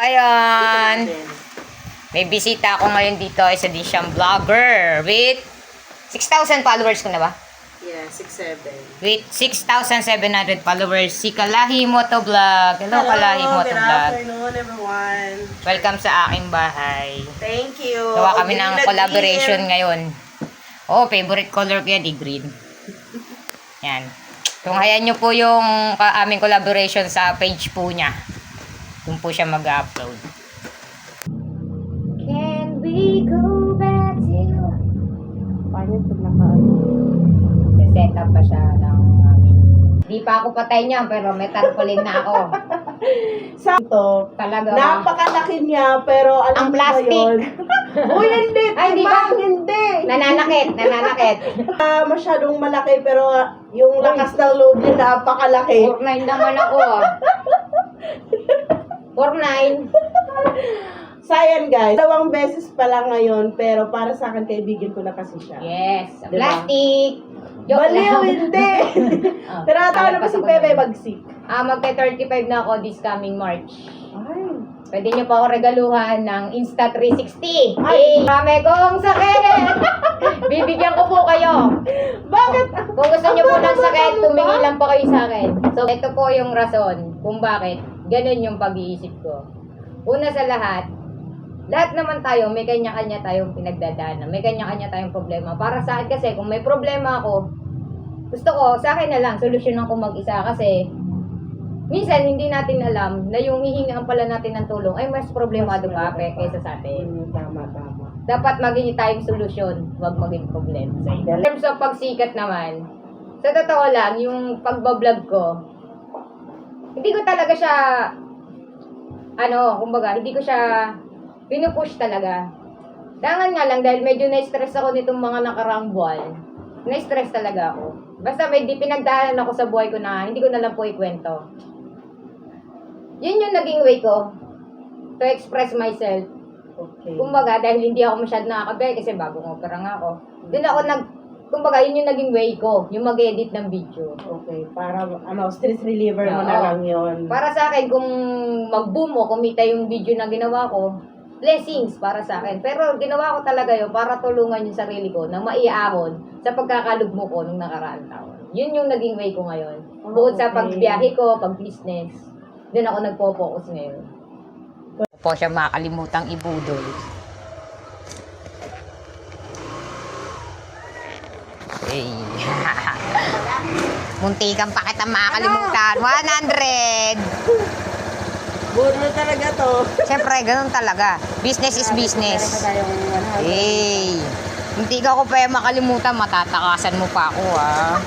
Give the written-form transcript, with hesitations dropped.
Ayan. May bisita ako ngayon dito. Isa din siyang vlogger with 6,000 followers ko na ba? Yeah, 6'7". With 6,700 followers. Si Kalahi Motovlog. Hello, Kalahi Good Motovlog. afternoon, everyone. Welcome sa aking bahay. Thank you. Gawa kami ng Green collaboration green. ngayon. Oh, favorite color ko yan, green. Yan. Tunghayan nyo po yung aming collaboration sa page po niya. Doon po siya mag-upload. Can we go back to... Paano pag naka-ano? Set up pa siya ng aming... Di pa ako patay niya, pero may tarpaulin na ako. Sakto. Talaga. Napakalaki niya, pero Ang alam mo ba plastic. yun? Uy, hindi. Ay, di ba? Hindi. Nananakit. Masyadong malaki, pero yung lakas ng loob niya napakalaki. 4'9 naman ako ah. 4'9. Sayang guys. 2 beses pa lang ngayon, pero para sa akin, kaibigan ko na kasi siya. Yes. Diba? Plastic. Joke Baliw, lang. hindi. Oh, Pero tao na ba si palagpas ako Pepe nun. Bagsik? Magte-35 na ako this coming March. Ay. Pwede niyo pa ako regaluhan ng Insta360. Ay. Marami kong sakit! Bibigyan ko po kayo. Bakit? Kung gusto niyo po ng Ano sakit, ba? tumingin lang po kayo sa akin. So, ito po yung rason kung bakit ganun yung pag-iisip ko. Una sa lahat naman tayo, may kanya-kanya tayong pinagdadaanan. May kanya-kanya tayong problema. Para sa akin kasi, kung may problema ako, gusto ko, sa akin na lang, solusyonan ko mag-isa kasi minsan hindi natin alam na yung hihingaan pala natin ng tulong ay mas problemado pa kaysa sa atin. Tama. Dapat maging tayong solusyon, wag maging problema. In terms of pagsikat naman, sa totoo lang, yung pagbablog ko, hindi ko talaga siya, kumbaga, hindi ko siya pinupush talaga. Dangan nga lang, dahil medyo na-stress ako nitong mga nakaraang buwan, na-stress talaga ako. Basta may pinagdaanan ako sa buhay ko na hindi ko na lang po ikwento. Yun yung naging way ko to express myself. Okay. Kumbaga, dahil hindi ako masyadong nakakabay kasi bagong opera nga ako. Doon ako kumbaga, yun yung naging way ko, yung mag-edit ng video. Okay, para stress reliever mo na Oo. lang yun. Para sa akin, kung mag-boom o kumita yung video na ginawa ko, blessings para sa akin. Pero ginawa ko talaga yun para tulungan yung sarili ko na maiahon sa pagkakalugmo ko nung nakaraang taon. Yun yung naging way ko ngayon. Bukod sa Okay. pagbiyahe ko, pag-business, doon ako nagpo-focus ngayon. Po siya makakalimutang ibudol. Hey. Muntikan pa kita makakalimutan. 100! Buro talaga to. Siyempre, ganun talaga. Business is business. Tayong Hey! Hindi ka ko pa makalimutan, matatakasan mo pa ako, ah.